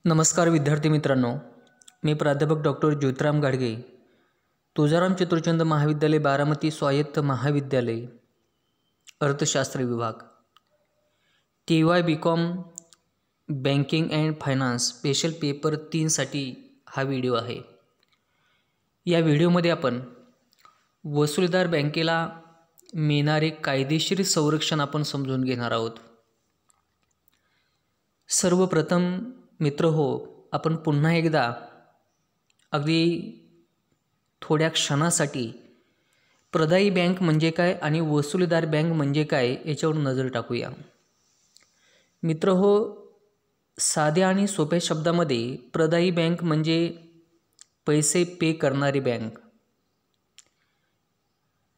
नमस्कार विद्यार्थी मित्रांनो, मी प्राध्यापक डॉक्टर ज्योतिराम गाडगे, तुळजाराम चतुर्चंद महाविद्यालय बारामती स्वायत्त महाविद्यालय, अर्थशास्त्र विभाग, TY BCom banking and finance special paper 3साठी हा व्हिडिओ आहे। या व्हिडिओमध्ये आपण वसूलदार बँकेला मिळणारे कायदेशीर संरक्षण आपण समजून घेणार आहोत। सर्वप्रथम मित्र हो, आपण पुन्हा एकदा अगदी थोड्या क्षणासाठी प्रदायी बँक म्हणजे काय आणि वसूलदार बँक म्हणजे काय याच्यावर नजर टाकूया। मित्र हो, साध्या आणि सोप्या शब्दामध्ये प्रदायी बँक म्हणजे पैसे पे करणारी बँक,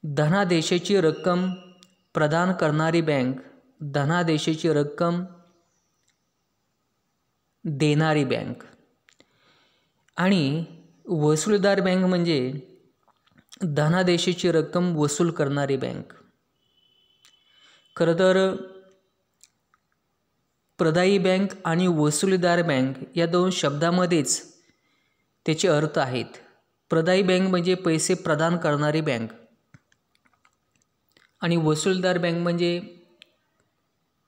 धनादेशाची रक्कम प्रदान करणारी बँक, धनादेशाची रक्कम देणारी बँक आणि वसूलदार बँक म्हणजे धनादेशाची रक्कम वसूल करणारी बँक। खरं तर प्रदायी बँक आणि वसूलदार बँक या दोन शब्दामध्येच त्याचे अर्थ आहेत। प्रदायी बँक म्हणजे पैसे प्रदान करणारी बँक आणि वसूलदार बँक म्हणजे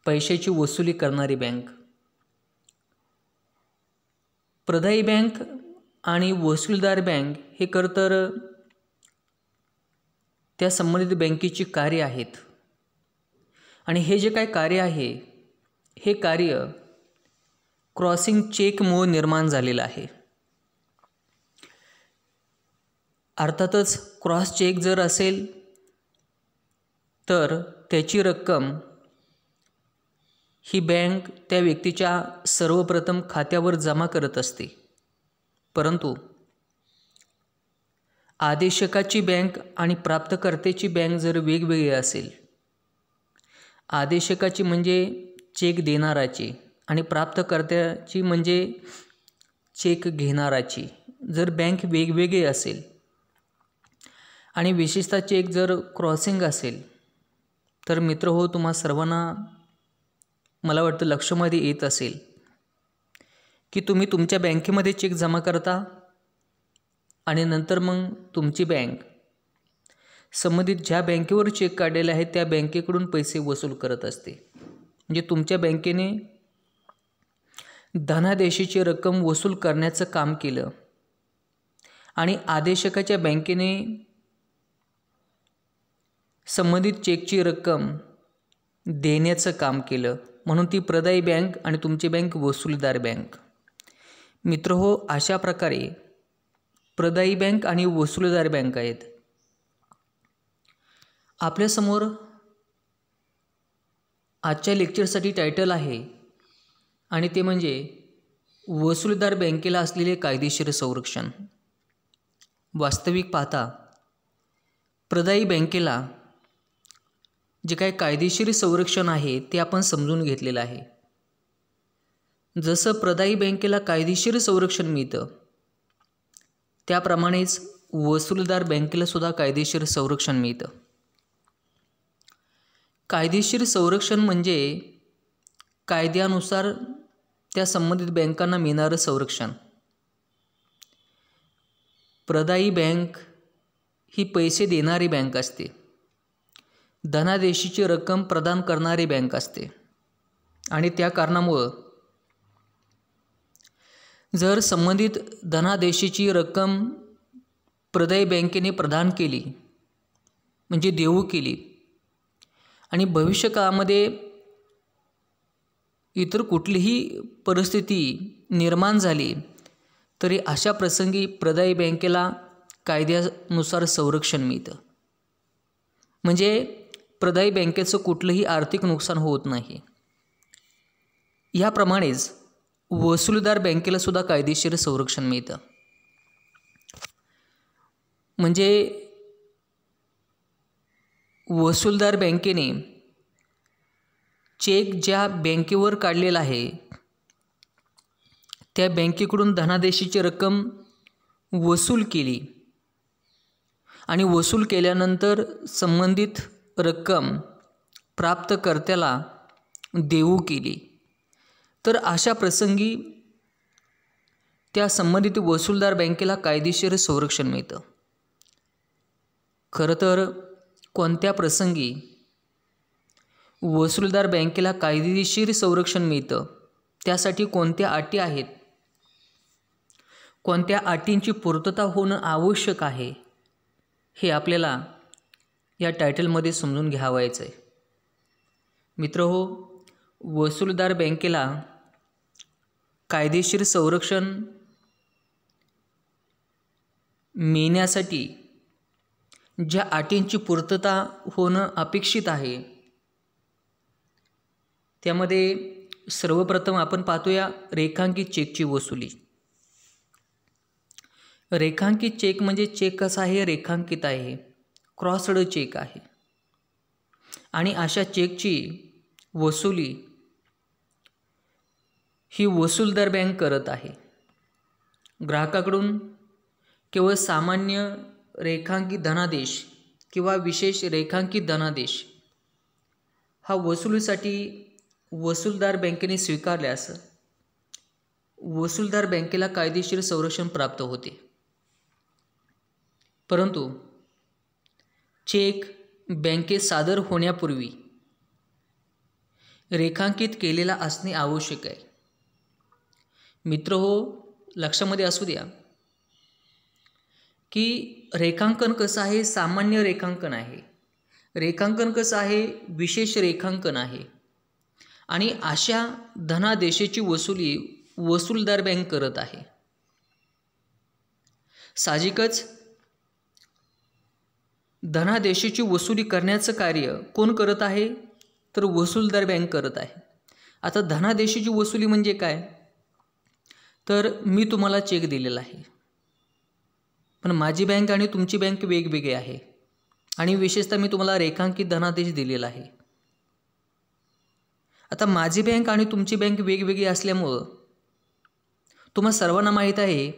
पैशाची वसुली करणारी बँक। प्रदायी बँक आणि वसूलदार बँक हे खरं तर त्या संबंधित बँकेची कार्य आहेत आणि हे जे काय कार्य आहे हे कार्य क्रॉसिंग चेकमुळे निर्माण झालेलं आहे। अर्थातच क्रॉस चेक जर असेल तर त्याची रक्कम ही बँक त्या व्यक्तीच्या सर्वप्रथम खात्यावर जमा करत असते, परंतु आदेशकाची बँक आणि प्राप्तकर्त्याची बँक जर वेगवेगळी असेल, आदेशकाची म्हणजे चेक देणाराची आणि प्राप्तकर्त्याची म्हणजे चेक घेणाराची जर बँक वेगवेगळी असेल आणि विशेषतः चेक जर क्रॉसिंग असेल तर मित्र हो, तुम्हा सर्वांना मला वाटतं लक्षामध्ये येत असेल की तुम्ही तुमच्या बँकेमध्ये चेक जमा करता आणि नंतर मग तुमची बँक संबंधित ज्या बँकेवर चेक काढलेला आहे त्या बँकेकडून पैसे वसूल करत असते। म्हणजे तुमच्या बँकेने धनादेशाची रक्कम वसूल करण्याचं काम केलं आणि आदेशकाच्या बँकेने संबंधित चेकची रक्कम देण्याचं काम केलं, म्हणून ती प्रदायी बँक आणि तुमची बँक वसूलदार बँक। मित्र हो, अशा प्रकारे प्रदायी बँक आणि वसूलदार बँक आहेत। आपल्यासमोर आजच्या लेक्चरसाठी टायटल आहे आणि ते म्हणजे वसूलदार बँकेला असलेले कायदेशीर संरक्षण। वास्तविक पाहता प्रदायी बँकेला जे काही कायदेशीर संरक्षण आहे ते आपण समजून घेतलेलं आहे। जसं प्रदायी बँकेला कायदेशीर संरक्षण मिळतं त्याप्रमाणेच वसूलदार बँकेला सुद्धा कायदेशीर संरक्षण मिळतं। कायदेशीर संरक्षण म्हणजे कायद्यानुसार त्या संबंधित बँकांना मिळणारं संरक्षण। प्रदायी बँक ही पैसे देणारी बँक असते, धनादेशाची रक्कम प्रदान करणारी बँक असते आणि त्या कारणामुळं जर संबंधित धनादेशाची रक्कम प्रदायी बँकेने प्रदान केली म्हणजे देऊ केली आणि भविष्यकाळामध्ये इतर कुठलीही परिस्थिती निर्माण झाली तरी अशा प्रसंगी प्रदायी बँकेला कायद्यानुसार संरक्षण मिळतं। म्हणजे प्रदायी बँकेचं कुठलंही आर्थिक नुकसान होत नाही। याप्रमाणेच वसूलदार बँकेला सुद्धा कायदेशीर संरक्षण मिळतं। म्हणजे वसूलदार बँकेने चेक ज्या बँकेवर काढलेला आहे त्या बँकेकडून धनादेशाची रक्कम वसूल केली आणि वसूल केल्यानंतर संबंधित रक्कम प्राप्तकर्त्याला देऊ केली, तर अशा प्रसंगी त्या संबंधित वसूलदार बँकेला कायदेशीर संरक्षण मिळतं. खरं तर कोणत्या प्रसंगी वसूलदार बँकेला कायदेशीर संरक्षण मिळतं, त्यासाठी कोणत्या अटी आहेत, कोणत्या अटींची पूर्तता होणं आवश्यक आहे, हे आपल्याला या टायटलमध्ये समजून घ्यावायचं आहे. मित्रहो, वसूलदार बँकेला कायदेशीर संरक्षण मिळण्यासाठी ज्या अटींची पूर्तता होणं अपेक्षित आहे, त्यामध्ये सर्वप्रथम आपण पाहतोया रेखांकित चेकची वसुली. रेखांकित चेक म्हणजे चेक कसा आहे, रेखांकित आहे, क्रॉस्ड चेक आहे. आणि अशा चेकची वसुली ही वसूलदार बँक करत आहे. ग्राहकाकडून केवळ सामान्य रेखांकित धनादेश किंवा विशेष रेखांकित धनादेश हा वसुलीसाठी वसूलदार बँकेने स्वीकारल्यास वसूलदार बँकेला कायदेशीर संरक्षण प्राप्त होते. परंतु चेक बँकेत सादर होण्यापूर्वी रेखांकित केलेला असणे आवश्यक आहे. मित्रहो, लक्षामध्ये असू द्या की रेखांकन कसं आहे, सामान्य रेखांकन आहे, रेखांकन कसं आहे, विशेष रेखांकन आहे. आणि अशा धनादेशाची वसुली वसूलदार बँक करत आहे. साहजिकच धनादेशाची वसुली करण्याचं कार्य कोण करत आहे, तर वसूलदार बँक करत आहे. आता धनादेशाची वसुली म्हणजे काय, तर मी तुम्हाला चेक दिलेला आहे, पण माझी बँक आणि तुमची बँक वेगवेगळी आहे. आणि विशेषतः मी तुम्हाला रेखांकित धनादेश दिलेला आहे. आता माझी बँक आणि तुमची बँक वेगवेगळी असल्यामुळं तुम्हाला सर्वांना माहीत आहे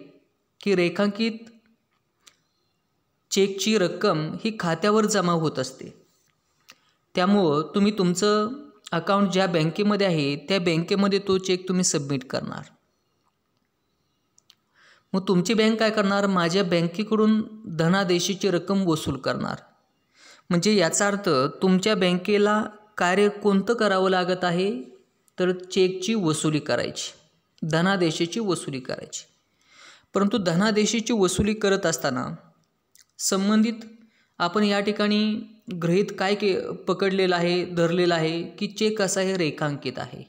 की रेखांकित चेकची रक्कम ही खात्यावर जमा होत असते. त्यामुळं तुम्ही तुमचं अकाउंट ज्या बँकेमध्ये आहे त्या बँकेमध्ये तो चेक तुम्ही सबमिट करणार. मग तुमची बँक काय करणार, माझ्या बँकेकडून धनादेशाची रक्कम वसूल करणार. म्हणजे याचा अर्थ तुमच्या बँकेला कार्य कोणतं करावं लागत आहे, तर चेकची वसुली करायची, धनादेशाची वसुली करायची. परंतु धनादेशाची वसुली करत असताना संबंधित आपण या ठिकाणी गृहीत काय पकडलेलं आहे, धरलेलं आहे की चेक कसा आहे, रेखांकित आहे.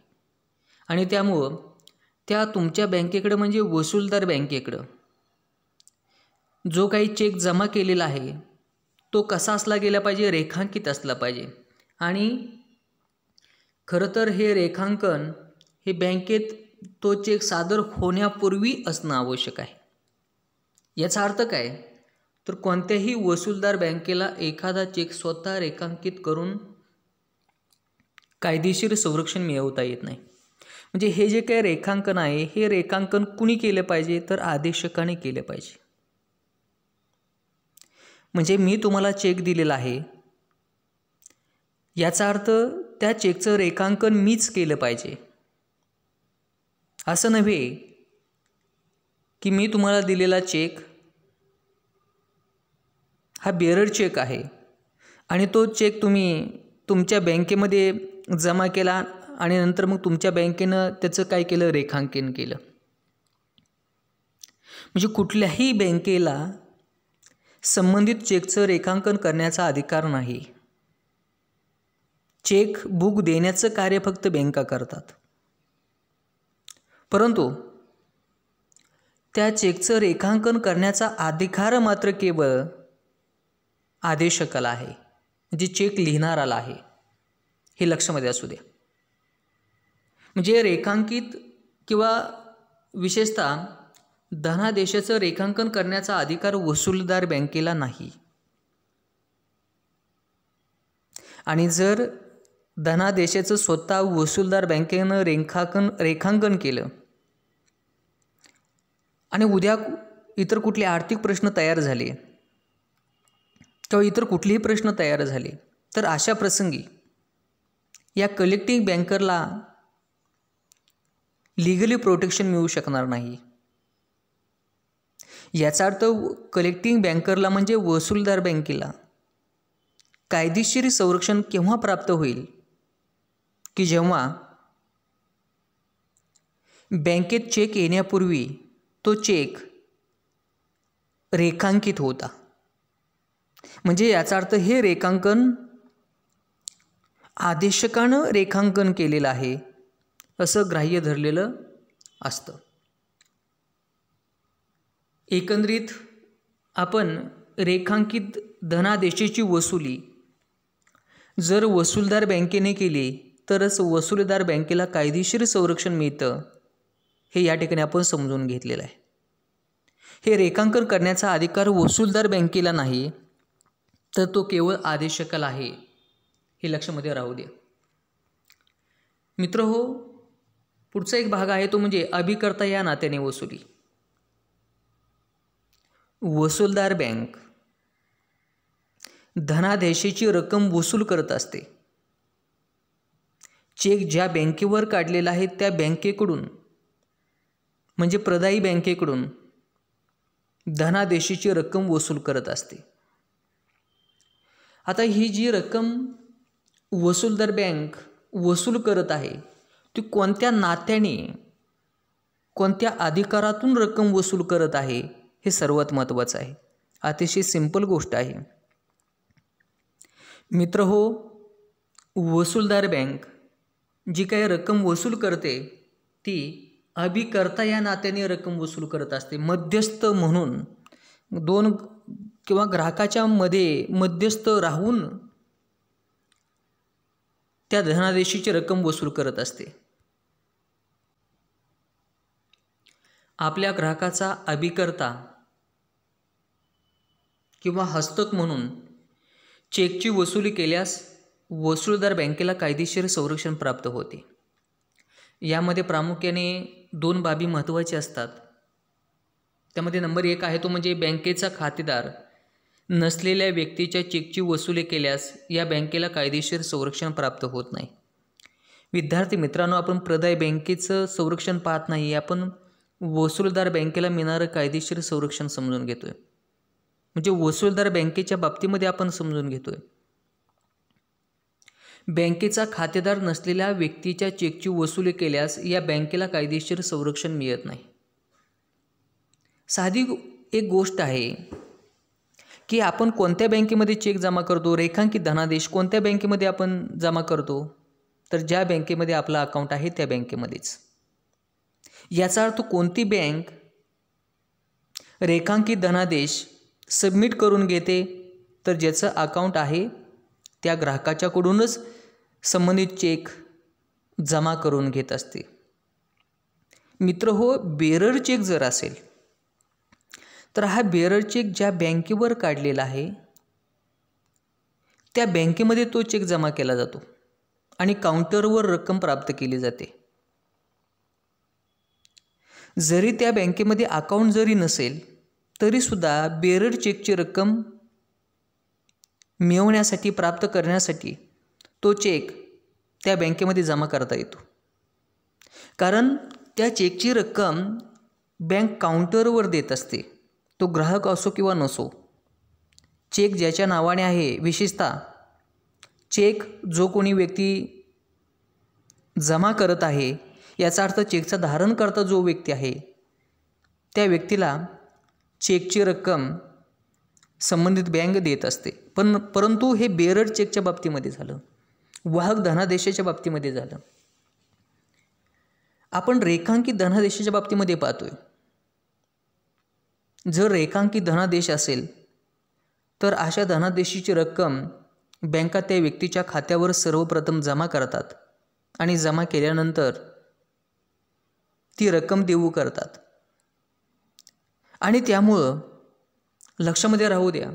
आणि त्यामुळं त्या तुमच्या बँकेकडं म्हणजे वसूलदार बँकेकडं जो काही चेक जमा केलेला आहे तो कसा असला गेला पाहिजे, रेखांकित असला पाहिजे. आणि खरं तर हे रेखांकन हे बँकेत तो चेक सादर होण्यापूर्वी असणं आवश्यक आहे. याचा अर्थ काय, तर कोणत्याही वसूलदार बँकेला एखादा चेक स्वतः रेखांकित करून कायदेशीर संरक्षण मिळवता येत नाही. म्हणजे हे जे काही रेखांकन आहे हे रेखांकन कुणी केले पाहिजे, तर आदेशकाने केले पाहिजे. म्हणजे मी तुम्हाला चेक दिलेला आहे, याचा अर्थ त्या चेकचं रेखांकन मीच केलं पाहिजे. असं नव्हे की मी तुम्हाला दिलेला चेक हा बेरर चेक आहे आणि तो चेक तुम्ही तुमच्या बँकेमध्ये जमा केला आणि नंतर मग तुमच्या बँकेनं त्याचं काय केलं, रेखांकन केलं. म्हणजे कुठल्याही बँकेला संबंधित चेकचं रेखांकन करण्याचा अधिकार नाही. चेक बुक देण्याचं कार्य फक्त बँका करतात. परंतु त्या चेकचं रेखांकन करण्याचा अधिकार मात्र केवळ आदेशकाला आहे, म्हणजे चेक लिहिणाराला आहे. हे लक्षामध्ये असू द्या. म्हणजे रेखांकित किंवा विशेषतः धनादेशाचं रेखांकन करण्याचा अधिकार वसूलदार बँकेला नाही. आणि जर धनादेशाचं स्वतः वसूलदार बँकेनं रेखांकन केलं आणि उद्या इतर कुठले आर्थिक प्रश्न तयार झाले किंवा इतर कुठलेही प्रश्न तयार झाले, तर अशा प्रसंगी या कलेक्टिंग बँकरला लीगली प्रोटेक्शन मिळू शकणार नाही. याचा अर्थ कलेक्टिंग बँकरला म्हणजे वसूलदार बँकेला कायदेशीर संरक्षण केव्हा प्राप्त होईल की जेव्हा बँकेत चेक येण्यापूर्वी तो चेक रेखांकित होता. म्हणजे याचा अर्थ हे रेखांकन आदेशकानं रेखांकन केलेलं आहे असं ग्राह्य धरलेलं असतं. एकंदरीत आपण रेखांकित धनादेशाची वसुली जर वसूलदार बँकेने केली तरच वसूलदार बँकेला कायदेशीर संरक्षण मिळतं हे या ठिकाणी आपण समजून घेतलेलं आहे. हे रेखांकन करण्याचा अधिकार वसूलदार बँकेला नाही तर तो केवळ आदेशकाला आहे, हे लक्षामध्ये राहू द्या. मित्रहो, पुढचा एक भाग आहे तो म्हणजे अभिकर्ता या नात्याने वसुली. वसूलदार बँक धनादेशाची रक्कम वसूल करत असते. चेक ज्या बँकेवर काढलेला आहे त्या बँकेकडून म्हणजे प्रदायी बँकेकडून धनादेशाची रक्कम वसूल करत असते. आता ही जी रक्कम वसूलदार बँक वसूल करत आहे ती कोणत्या नात्याने कोणत्या अधिकारातून रक्कम वसूल करत आहे हे सर्वात महत्त्वाचं आहे. अतिशय सिंपल गोष्ट आहे. मित्रहो, वसूलदार बँक जी काही रक्कम वसूल करते ती अभिकर्ता या नात्याने रक्कम वसूल करत असते. मध्यस्थ म्हणून दोन किंवा ग्राहकाच्या मध्ये मध्यस्थ राहून त्या धनादेशाची रक्कम वसूल करत असते. आपल्या ग्राहकाचा अभिकर्ता किंवा हस्तक म्हणून चेकची वसुली केल्यास वसूलदार बँकेला कायदेशीर संरक्षण प्राप्त होते. यामध्ये प्रामुख्याने दोन बाबी महत्त्वाच्या असतात. त्यामध्ये नंबर 1 आहे तो म्हणजे बँकेचा खातेदार नसलेल्या व्यक्तीच्या चेकची वसुली केल्यास या बँकेला कायदेशीर संरक्षण प्राप्त होत नाही. विद्यार्थी मित्रांनो, आपण प्रदाय बँकेचं संरक्षण पाहत नाही, आपण वसूलदार बँकेला मिळणारं कायदेशीर संरक्षण समजून घेतोय. म्हणजे वसूलदार बँकेच्या बाबतीमध्ये आपण समजून घेतोय. बँकेचा खातेदार नसलेल्या व्यक्तीच्या चेकची वसुली केल्यास या बँकेला कायदेशीर संरक्षण मिळत नाही. साधी एक गोष्ट आहे की आपण कोणत्या बँकेमध्ये चेक जमा करतो, रेखांकित धनादेश कोणत्या बँकेमध्ये आपण जमा करतो, तर ज्या बँकेमध्ये आपलं अकाउंट आहे त्या बँकेमध्येच. याचा अर्थ कोणती बँक रेखांकित धनादेश सबमिट करून घेते, तर ज्याचं अकाउंट आहे त्या ग्राहकाच्याकडूनच संबंधित चेक जमा करून घेत असते. मित्रहो, बेरर चेक जर असेल तर हा बेरर चेक ज्या बँकेवर काढलेला आहे त्या बँकेमध्ये तो चेक जमा केला जातो आणि काउंटरवर रक्कम प्राप्त केली जाते. जरी त्या बँकेमध्ये अकाउंट जरी नसेल तरीसुद्धा बेरर चेकची रक्कम मिळवण्यासाठी प्राप्त करण्यासाठी तो चेक त्या बँकेमध्ये जमा करता येतो. कारण त्या चेकची रक्कम बँक काउंटरवर देत असते. तो ग्राहक असो किंवा नसो, चेक ज्याच्या नावाने आहे, विशेषतः चेक जो कोणी व्यक्ती जमा करत आहे याचा अर्थ चेकचा धारण करता जो व्यक्ती आहे त्या व्यक्तीला चेकची रक्कम संबंधित बँक देत असते. परंतु हे बेरर चेकच्या बाबतीमध्ये झालं, वाहक धनादेशाच्या बाबतीमध्ये झालं. आपण रेखांकित धनादेशाच्या बाबतीमध्ये पाहतोय. जर रेखांकित धनादेश असेल तर अशा धनादेशाची रक्कम बँका त्या व्यक्तीच्या खात्यावर सर्वप्रथम जमा करतात आणि जमा केल्यानंतर ती रक्कम देऊ करतात. आणि त्यामुळं लक्षामध्ये राहू द्या,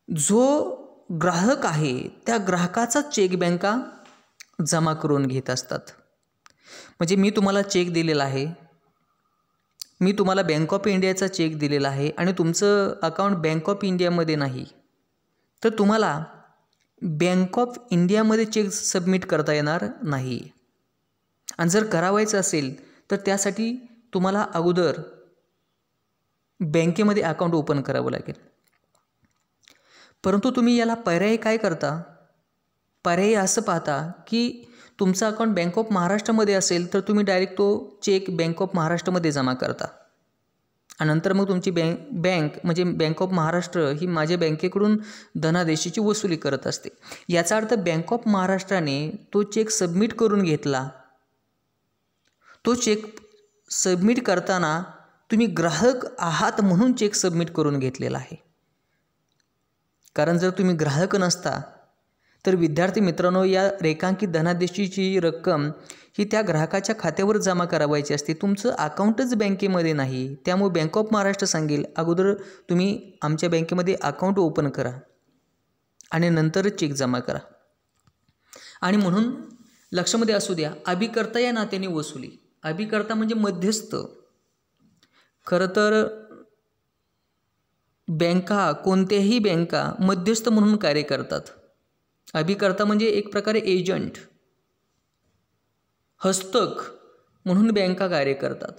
जो ग्राहक आहे त्या ग्राहकाचा चेक बँका जमा करून घेत असतात. म्हणजे मी तुम्हाला चेक दिलेला आहे, मी तुम्हाला बँक ऑफ इंडियाचा चेक दिलेला आहे आणि तुमचं अकाउंट बँक ऑफ इंडियामध्ये नाही, तर तुम्हाला बँक ऑफ इंडियामध्ये चेक सबमिट करता येणार नाही. आणि जर करावायचं असेल तर त्यासाठी तुम्हाला अगोदर बँकेमध्ये अकाउंट ओपन करावं लागेल. परंतु तुम्ही याला पर्याय काय करता? पर्याय असं पाहता की तुमचं अकाउंट बँक ऑफ महाराष्ट्रामध्ये असेल तर तुम्ही डायरेक्ट तो चेक बँक ऑफ महाराष्ट्रामध्ये जमा करता आणि नंतर मग तुमची बँक म्हणजे बँक ऑफ महाराष्ट्र ही माझ्या बँकेकडून धनादेशाची वसुली करत असते. याचा अर्थ बँक ऑफ महाराष्ट्राने तो चेक सबमिट करून घेतला. तो चेक सबमिट करताना तुम्ही ग्राहक आहात म्हणून चेक सबमिट करून घेतलेला आहे. कारण जर तुम्ही ग्राहक नसता तर विद्यार्थी मित्रांनो, या रेखांकित धनादेशाची रक्कम ही त्या ग्राहकाच्या खात्यावर जमा करावायची असते. तुमचं अकाउंटच बँकेमध्ये नाही. त्यामुळे बँक ऑफ महाराष्ट्र सांगेल अगोदर तुम्ही आमच्या बँकेमध्ये अकाउंट ओपन करा आणि नंतरच चेक जमा करा. आणि म्हणून लक्षामध्ये असू द्या, अभिकर्ता या नात्याने वसुली. अभिकर्ता म्हणजे मध्यस्थ. खरं तर बँका, कोणत्याही बँका मध्यस्थ म्हणून कार्य करतात. अभिकर्ता म्हणजे एक प्रकारे एजंट, हस्तक म्हणून बँका कार्य करतात.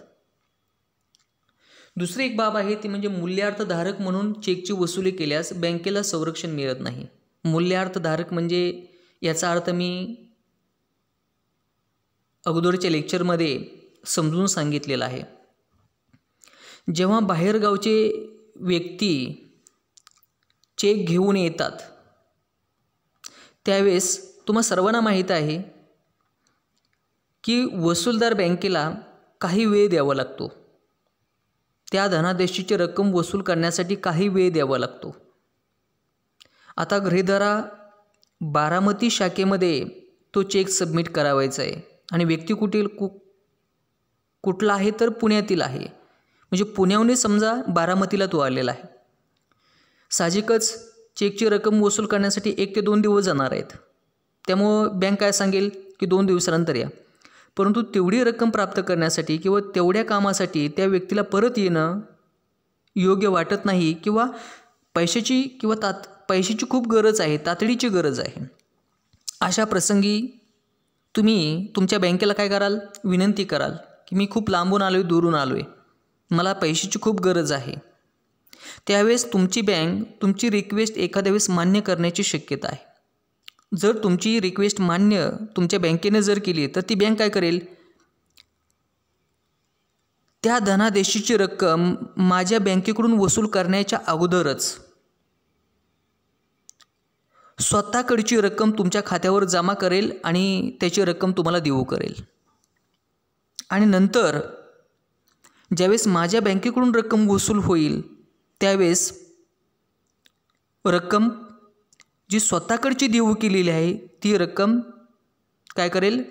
दुसरी एक बाब आहे ती म्हणजे मूल्यार्थधारक म्हणून चेकची वसुली केल्यास बँकेला संरक्षण मिळत नाही. मूल्यार्थधारक म्हणजे याचा अर्थ मी अगोदरच्या लेक्चरमध्ये समजून सांगितलेला आहे. जेव्हा बाहेरगावचे व्यक्ती चेक घेऊन येतात त्यावेळेस तुम्हा सर्वांना माहीत आहे की वसूलदार बँकेला काही वेळ द्यावा लागतो. त्या धनादेशाची रक्कम वसूल करण्यासाठी काही वेळ द्यावा लागतो. आता गृहीत धरा बारामती शाखेमध्ये तो चेक सबमिट करावायचा आहे आणि व्यक्ती कुठला आहे तर पुण्यातील आहे. म्हणजे पुण्याहून समजा बारामतीला तो आलेला आहे. साहजिकच चेकची रक्कम वसूल करण्यासाठी 1 ते 2 दिवस जाणार आहेत. त्यामुळं बँक काय सांगेल की 2 दिवसानंतर या. परंतु तेवढी रक्कम प्राप्त करण्यासाठी किंवा तेवढ्या कामासाठी त्या व्यक्तीला परत येणं योग्य वाटत नाही किंवा पैशाची खूप गरज आहे, तातडीची गरज आहे. अशा प्रसंगी तुम्ही तुमच्या बँकेला काय कराल? विनंती कराल की मी खूप लांबून आलो आहे, दुरून आलो आहे, मला पैशाची खूप गरज आहे. त्यावेळेस तुमची बँक तुमची रिक्वेस्ट एखाद्या वेळेस मान्य करण्याची शक्यता आहे. जर तुमची रिक्वेस्ट मान्य तुमच्या बँकेने जर केली तर ती बँक काय करेल? त्या धनादेशाची रक्कम माझ्या बँकेकडून वसूल करण्याच्या अगोदरच स्वतःकडची रक्कम तुमच्या खात्यावर जमा करेल आणि त्याची रक्कम तुम्हाला देऊ करेल. आणि नंतर ज्यावेळेस माझ्या बँकेकडून रक्कम वसूल होईल त्यावेळेस रक्कम जी स्वतःकडची देऊ केलेली आहे ती रक्कम काय करेल?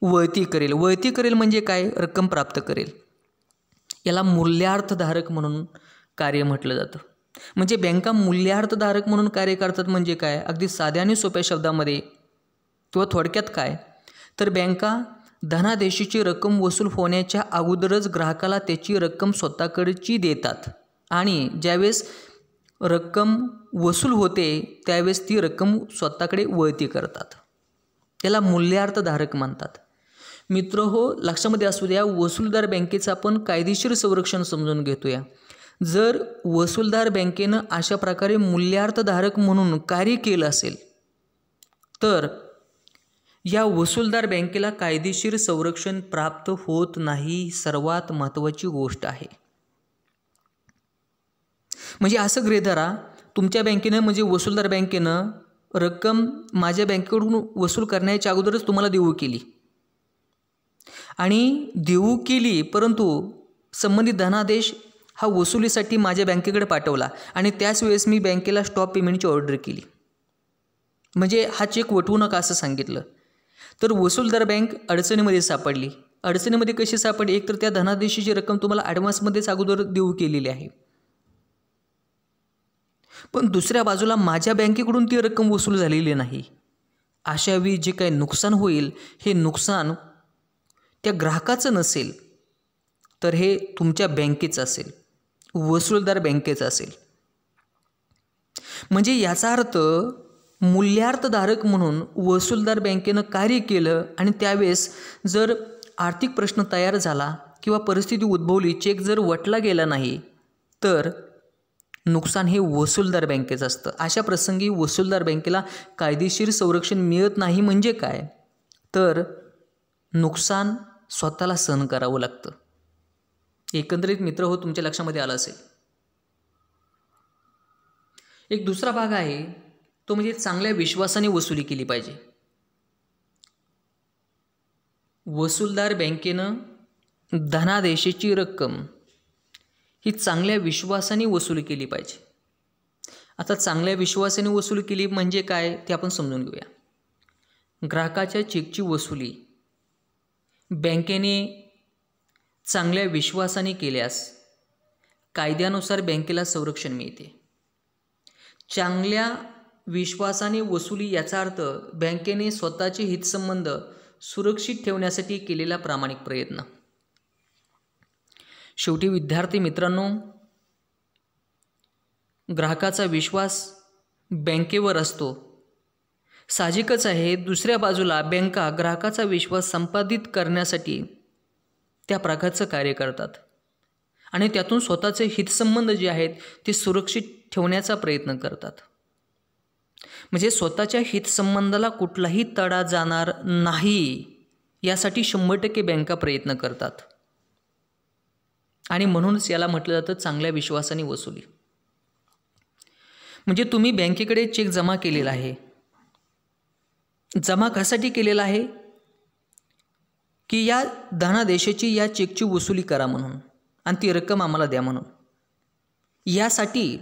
वळती करेल. वळती करेल म्हणजे काय? रक्कम प्राप्त करेल. याला मूल्यार्थधारक म्हणून कार्य म्हटलं जातं. म्हणजे बँका मूल्यार्थधारक म्हणून कार्य करतात म्हणजे काय? अगदी साध्या आणि सोप्या शब्दामध्ये किंवा थोडक्यात काय तर बँका धनादेशाची रक्कम वसूल होण्याच्या अगोदरच ग्राहकाला त्याची रक्कम स्वतःकडची देतात आणि ज्यावेळेस रक्कम वसूल होते त्यावेळेस ती रक्कम स्वतःकडे वळती करतात. याला मूल्यार्थधारक म्हणतात. मित्रहो, लक्षामध्ये असू द्या, वसूलदार बँकेचं आपण कायदेशीर संरक्षण समजून घेतोया. जर वसूलदार बँकेनं अशा प्रकारे मूल्यार्थधारक म्हणून कार्य केलं असेल तर या वसूलदार बँकेला कायदेशीर संरक्षण प्राप्त होत नाही. सर्वात महत्त्वाची गोष्ट आहे. म्हणजे असं गृहीत धरा तुमच्या बँकेनं म्हणजे वसूलदार बँकेनं रक्कम माझ्या बँकेकडून वसूल करण्याच्या अगोदरच तुम्हाला देऊ केली आणि देऊ केली परंतु संबंधित धनादेश हा वसुलीसाठी माझ्या बँकेकडे पाठवला आणि त्याच वेळेस मी बँकेला स्टॉप पेमेंटची ऑर्डर केली. म्हणजे हा चेक वटवू नका असं सांगितलं तर वसूलदार बँक अडचणीमध्ये सापडली. अडचणीमध्ये कशी सापडली? एक तर त्या धनादेशाची रक्कम तुम्हाला ॲडव्हान्समध्येच अगोदर देऊ केलेली आहे, पण दुसऱ्या बाजूला माझ्या बँकेकडून ती रक्कम वसूल झालेली नाही. अशावेळी जे काही नुकसान होईल हे नुकसान त्या ग्राहकाचं नसेल तर हे तुमच्या बँकेचं असेल, वसूलदार बँकेचं असेल. म्हणजे याचा अर्थ मूल्यार्थधारक म्हणून वसूलदार बँकेनं कार्य केलं आणि त्यावेळेस जर आर्थिक प्रश्न तयार झाला किंवा परिस्थिती उद्भवली, चेक जर वटला गेला नाही तर नुकसान हे वसूलदार बँकेचं असतं. अशा प्रसंगी वसूलदार बँकेला कायदेशीर संरक्षण मिळत नाही म्हणजे काय, तर नुकसान स्वतःला सहन करावं लागतं. एकंदरीत मित्र हो, तुमच्या लक्षामध्ये आलं असेल. एक दुसरा भाग आहे तो म्हणजे चांगल्या विश्वासाने वसुली केली पाहिजे. वसूलदार बँकेनं धनादेशाची रक्कम ही चांगल्या विश्वासाने वसूल केली पाहिजे. आता चांगल्या विश्वासाने वसूल केली म्हणजे काय ते आपण समजून घेऊया. ग्राहकाच्या चेकची वसुली बँकेने चांगल्या विश्वासाने केल्यास कायद्यानुसार बँकेला संरक्षण मिळते. चांगल्या विश्वासाने वसुली याचा अर्थ बँकेने स्वतःचे हितसंबंध सुरक्षित ठेवण्यासाठी केलेला प्रामाणिक प्रयत्न. शेवटी विद्यार्थी मित्रांनो, ग्राहकाचा विश्वास बँकेवर असतो. साहजिकच आहे, दुसऱ्या बाजूला बँका ग्राहकाचा विश्वास संपादित करण्यासाठी त्या प्रकारचं कार्य करतात आणि त्यातून स्वतःचे हितसंबंध जे आहेत ते सुरक्षित ठेवण्याचा प्रयत्न करतात. म्हणजे स्वतःच्या हितसंबंधाला कुठलाही तडा जाणार नाही यासाठी 100% बँका प्रयत्न करतात आणि म्हणूनच याला म्हटलं जातं चांगल्या विश्वासाने वसुली. म्हणजे तुम्ही बँकेकडे चेक जमा केलेला आहे. जमा कशासाठी केलेला आहे की या धनादेशाची, या चेकची वसुली करा म्हणून आणि ती रक्कम आम्हाला द्या म्हणून. यासाठी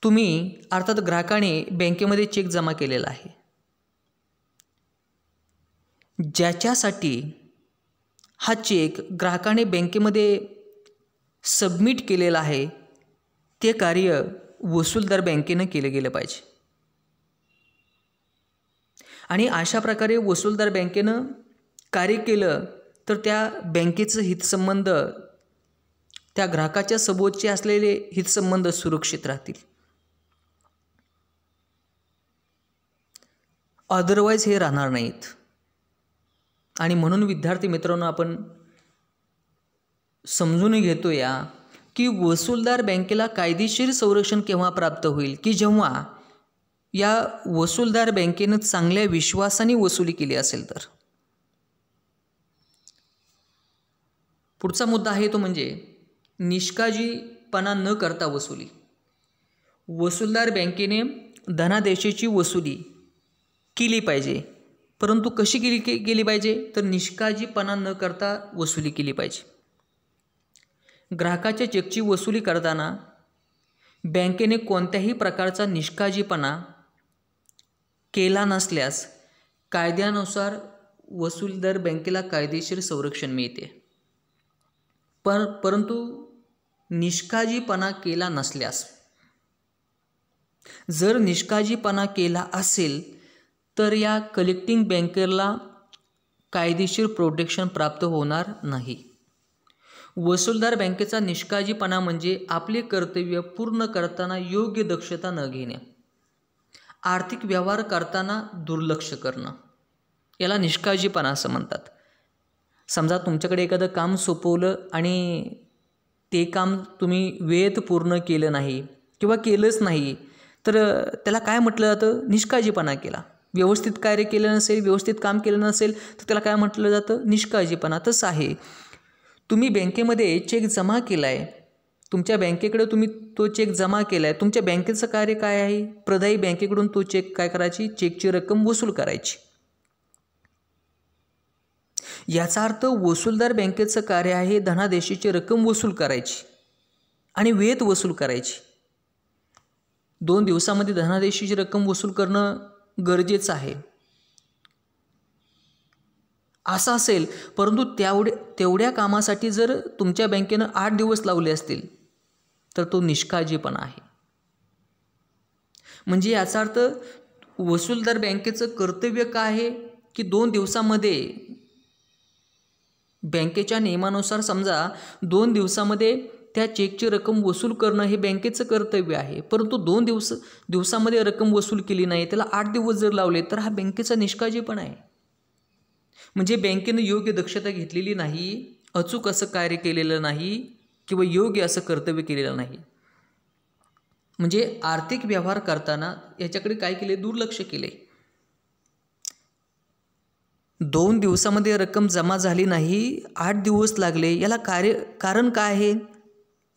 तुम्ही अर्थात ग्राहकाने बँकेमध्ये चेक जमा केलेला आहे. ज्याच्यासाठी हा चेक ग्राहकाने बँकेमध्ये सबमिट केलेला आहे ते कार्य वसूलदार बँकेनं केलं गेलं पाहिजे. आणि अशा प्रकारे वसूलदार बँकेनं कार्य केलं तर त्या बँकेचं हितसंबंध, त्या ग्राहकाच्या सोबतचे असलेले हितसंबंध सुरक्षित राहतील. अदरवाईज हे राहणार नाहीत. आणि म्हणून विद्यार्थी मित्रांनो, आपण समजून घेतो या की वसूलदार बँकेला कायदेशीर संरक्षण केव्हा प्राप्त होईल की जेव्हा या वसूलदार बँकेनं चांगल्या विश्वासाने वसुली केली असेल तर. पुढचा मुद्दा आहे तो म्हणजे निष्काळजीपणा न करता वसुली. वसूलदार बँकेने धनादेशाची वसुली केली पाहिजे, परंतु कशी केली पाहिजे तर निष्काळजीपणा न करता वसुली केली पाहिजे. ग्राहकाच्या चेकची वसुली करताना बँकेने कोणत्याही प्रकारचा निष्काळजीपणा केला नसल्यास कायद्यानुसार वसूलदार बँकेला कायदेशीर संरक्षण मिळते. परंतु निष्काळजीपणा केला नसल्यास, जर निष्काळजीपणा केला असेल तर या कलेक्टिंग बँकेला कायदेशीर प्रोटेक्शन प्राप्त होणार नाही. वसूलदार बँकेचा निष्काळजीपणा म्हणजे आपले कर्तव्य पूर्ण करताना योग्य दक्षता न घेणे, आर्थिक व्यवहार करताना दुर्लक्ष करणं, याला निष्काळजीपणा असं म्हणतात. समजा तुमच्याकडे एखादं काम सोपवलं आणि ते काम तुम्ही वेळेत पूर्ण केलं नाही किंवा केलंच नाही तर त्याला काय म्हटलं जातं, निष्काळजीपणा केला. व्यवस्थित कार्य केलं नसेल, व्यवस्थित काम केलं नसेल तर त्याला काय म्हटलं जातं, निष्काळजीपणा. तसं आहे, तुम्ही बँकेमध्ये चेक जमा केला आहे, तुमच्या बँकेकडे तुम्ही तो चेक जमा केला आहे, तुमच्या बँकेचं कार्य काय आहे, प्रदायी बँकेकडून तो चेक काय करायची, चेकची रक्कम वसूल करायची. याचा अर्थ वसूलदार बँकेचं कार्य आहे धनादेशाची रक्कम वसूल करायची आणि वेळेत वसूल करायची. 2 दिवसामध्ये धनादेशाची रक्कम वसूल करणं गरजेचं आहे असं असेल, परंतु तेवढ्या कामासाठी जर तुमच्या बँकेनं 8 दिवस लावले असतील तर तो निष्काळजीपणा आहे. म्हणजे याचा अर्थ वसूलदार बँकेचं कर्तव्य काय आहे की 2 दिवसामध्ये बँकेच्या नियमानुसार समजा 2 दिवसामध्ये त्या चेकची रक्कम वसूल करणं हे बँकेचं कर्तव्य आहे, परंतु 2 दिवसामध्ये रक्कम वसूल केली नाही, त्याला 8 दिवस जर लावले तर हा बँकेचा निष्काळजीपणा आहे. म्हणजे बँकेनं योग्य दक्षता घेतलेली नाही अचूक असं कार्य केलेलं नाही किंवा योग्य असं कर्तव्य केलेलं नाही. म्हणजे आर्थिक व्यवहार करताना याच्याकडे काय केले, दुर्लक्ष केले. 2 दिवसामध्ये रक्कम जमा झाली नाही, 8 दिवस लागले. याला कारण काय आहे?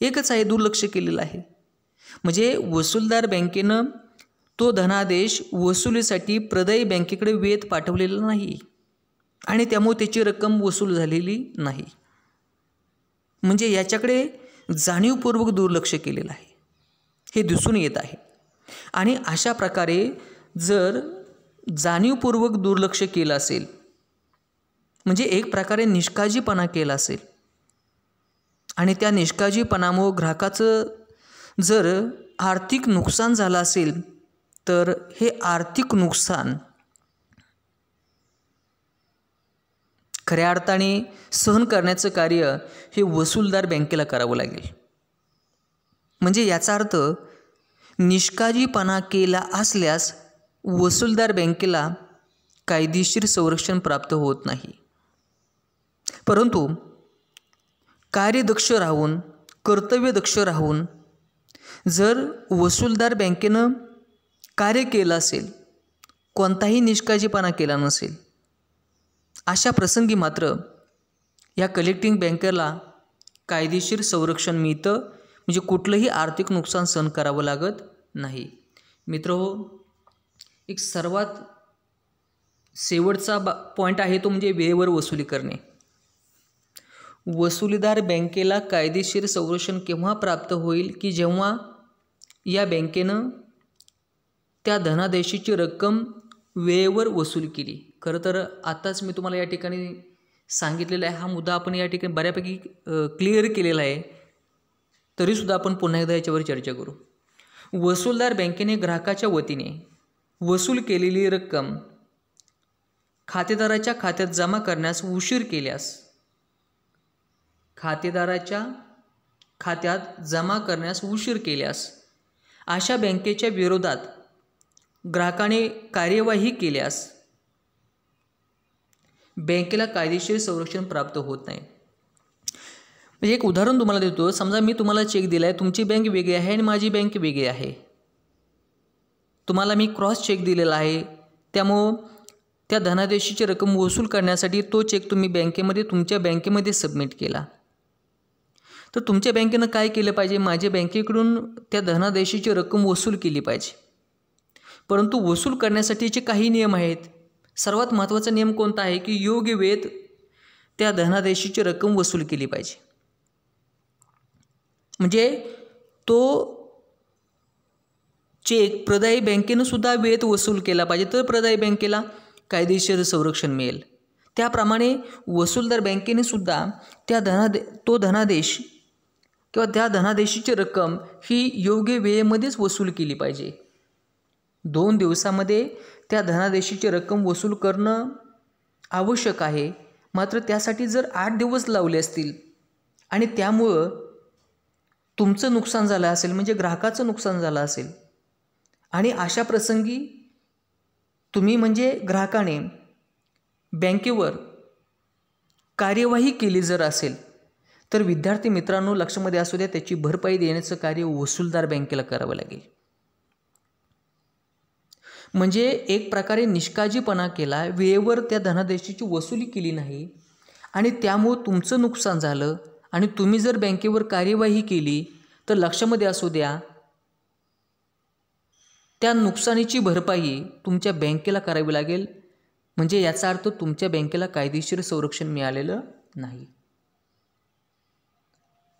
एकच आहे, दुर्लक्ष केलेलं आहे. म्हणजे वसूलदार बँकेनं तो धनादेश वसुलीसाठी प्रदायी बँकेकडे वेळेत पाठवलेला नाही आणि त्यामुळे त्याची रक्कम वसूल झालेली नाही. म्हणजे याच्याकडे जाणीवपूर्वक दुर्लक्ष केलेलं आहे, हे दिसून येत आहे. आणि अशा प्रकारे जर जाणीवपूर्वक दुर्लक्ष केलं असेल, म्हणजे एक प्रकारे निष्काळजीपणा केला असेल आणि त्या निष्काळजीपणामुळे ग्राहकाचं जर आर्थिक नुकसान झालं असेल, तर हे आर्थिक नुकसान खऱ्या अर्थाने सहन करण्याचं कार्य हे वसूलदार बँकेला करावं लागेल. म्हणजे याचा अर्थ निष्काळजीपणा केला असल्यास वसूलदार बँकेला कायदेशीर संरक्षण प्राप्त होत नाही. परंतु कार्यदक्ष राहून, कर्तव्यदक्ष राहून जर वसूलदार बँकेनं कार्य केलं असेल, कोणताही निष्काळजीपणा केला नसेल, अशा प्रसंगी मात्र या कलेक्टिंग बँकेला कायदेशीर संरक्षण मिळतं. म्हणजे कुठलंही आर्थिक नुकसान सहन करावं लागत नाही. मित्रहो, एक सर्वात शेवटचा पॉईंट आहे तो म्हणजे वेळेवर वसुली करणे. वसुलीदार बँकेला कायदेशीर संरक्षण केव्हा प्राप्त होईल की जेव्हा या बँकेनं त्या धनादेशाची रक्कम वेळेवर वसूल केली. खरं तर आताच मी तुम्हाला या ठिकाणी सांगितलेला आहे, हा मुद्दा आपण या ठिकाणी बऱ्यापैकी क्लिअर केलेला आहे. तरीसुद्धा आपण पुन्हा एकदा याच्यावर चर्चा करू. वसूलदार बँकेने ग्राहकाच्या वतीने वसूल केलेली रक्कम खातेदाराच्या खात्यात जमा करण्यास उशीर केल्यास, खातेदाराच्या खात्यात जमा करण्यास उशीर केल्यास अशा बँकेच्या विरोधात ग्राहकाने कार्यवाही केल्यास बँकेला कायदेशीर संरक्षण प्राप्त होत नाही. म्हणजे एक उदाहरण तुम्हाला देतो. समजा मी तुम्हाला चेक दिला आहे, तुमची बँक वेगळी आहे आणि माझी बँक वेगळी आहे. तुम्हाला मी क्रॉस चेक दिलेला आहे, त्यामुळं त्या धनादेशाची रक्कम वसूल करण्यासाठी तो चेक तुम्ही बँकेमध्ये तुमच्या बँकेमध्ये सबमिट केला. तर तुमच्या बँकेनं काय केलं पाहिजे, माझ्या बँकेकडून त्या धनादेशाची रक्कम वसूल केली पाहिजे. परंतु वसूल करण्यासाठीचे काही नियम आहेत. सर्वात महत्त्वाचा नियम कोणता आहे की योग्य वेळेत त्या धनादेशाची रक्कम वसूल केली पाहिजे. म्हणजे तो चेक प्रदायी बँकेनं सुद्धा वेळेत वसूल केला पाहिजे, तर प्रदायी बँकेला कायदेशीर संरक्षण मिळेल. त्याप्रमाणे वसूलदार बँकेने सुद्धा तो धनादेश किंवा त्या धनादेशाची रक्कम ही योग्य वेळेमध्येच वसूल केली पाहिजे. 2 दिवसामध्ये त्या धनादेशाची रक्कम वसूल करणं आवश्यक आहे. मात्र त्यासाठी जर 8 दिवस लावले असतील आणि त्यामुळं तुमचं नुकसान झालं असेल, म्हणजे ग्राहकाचं नुकसान झालं असेल, आणि अशा प्रसंगी तुम्ही म्हणजे ग्राहकाने बँकेवर कार्यवाही केली जर असेल, तर विद्यार्थी मित्रांनो लक्षामध्ये असू द्या, त्याची भरपाई देण्याचं कार्य वसूलदार बँकेला करावं लागेल. म्हणजे एक प्रकारे निष्काळजीपणा केला, वेळेवर त्या धनादेशाची वसुली केली नाही आणि त्यामुळे तुमचं नुकसान झालं आणि तुम्ही जर बँकेवर कार्यवाही केली, तर लक्षामध्ये असू द्या, त्या नुकसानीची भरपाई तुमच्या बँकेला करावी लागेल. म्हणजे याचा अर्थ तुमच्या बँकेला कायदेशीर संरक्षण मिळालेलं नाही.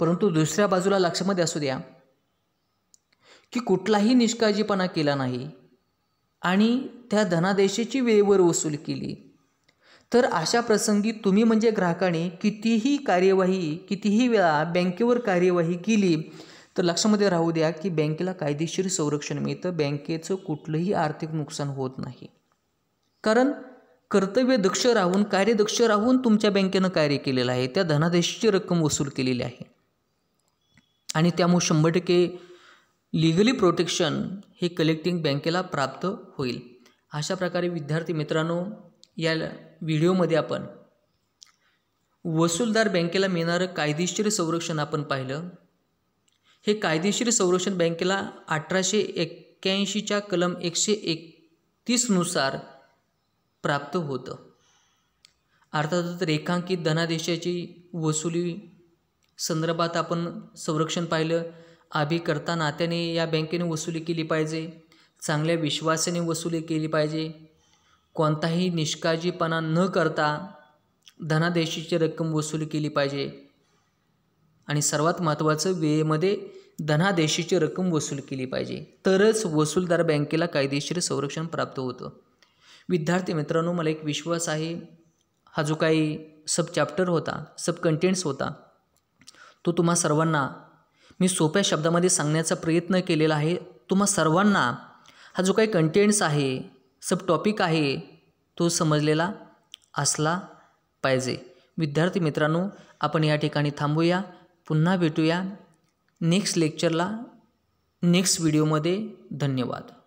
परंतु दुसऱ्या बाजूला लक्षामध्ये असू द्या की कुठलाही निष्काळजीपणा केला नाही आणि त्या धनादेशाची वेळेवर वसूल केली, तर अशा प्रसंगी तुम्ही म्हणजे ग्राहकाने कितीही वेळा बँकेवर कार्यवाही केली, तर लक्षामध्ये राहू द्या की बँकेला कायदेशीर संरक्षण मिळतं. बँकेचं कुठलंही आर्थिक नुकसान होत नाही. कारण कर्तव्यदक्ष राहून, कार्यदक्ष राहून तुमच्या बँकेनं कार्य केलेलं आहे, त्या धनादेशाची रक्कम वसूल केलेली आहे आणि त्यामुळे 100% लीगली प्रोटेक्शन हे कलेक्टिंग बँकेला प्राप्त होईल. अशा प्रकारे विद्यार्थी मित्रांनो, या व्हिडिओमध्ये आपण वसूलदार बँकेला मिळणारं कायदेशीर संरक्षण आपण पाहिलं. हे कायदेशीर संरक्षण बँकेला 1881च्या कलम 131नुसार प्राप्त होतं. अर्थातच रेखांकित धनादेशाची वसुली संदर्भात आपण संरक्षण पाहिलं. अभिकर्ता नात्याने या बँकेने वसुली केली पाहिजे, चांगल्या विश्वासाने वसुली केली पाहिजे, कोणताही निष्काळजीपणा न करता धनादेशाची रक्कम वसूल केली पाहिजे आणि सर्वात महत्त्वाचं वेळेमध्ये धनादेशाची रक्कम वसूल केली पाहिजे, तरच वसूलदार बँकेला कायदेशीर संरक्षण प्राप्त होतं. विद्यार्थी मित्रांनो, मला एक विश्वास आहे हा जो काही सब चॅप्टर होता, सब कंटेंट्स होता, तो तुम्हा सर्वांना मी सोप्या शब्दामध्ये सांगण्याचा प्रयत्न केलेला आहे. तुम्हा सर्वांना हा जो काही कंटेंट्स आहे, सब टॉपिक आहे, तो समजलेला असला पाहिजे. विद्यार्थी मित्रांनो, आपण या ठिकाणी थांबूया. पुन्हा भेटूया नेक्स्ट लेक्चरला, नेक्स्ट व्हिडिओमध्ये. धन्यवाद.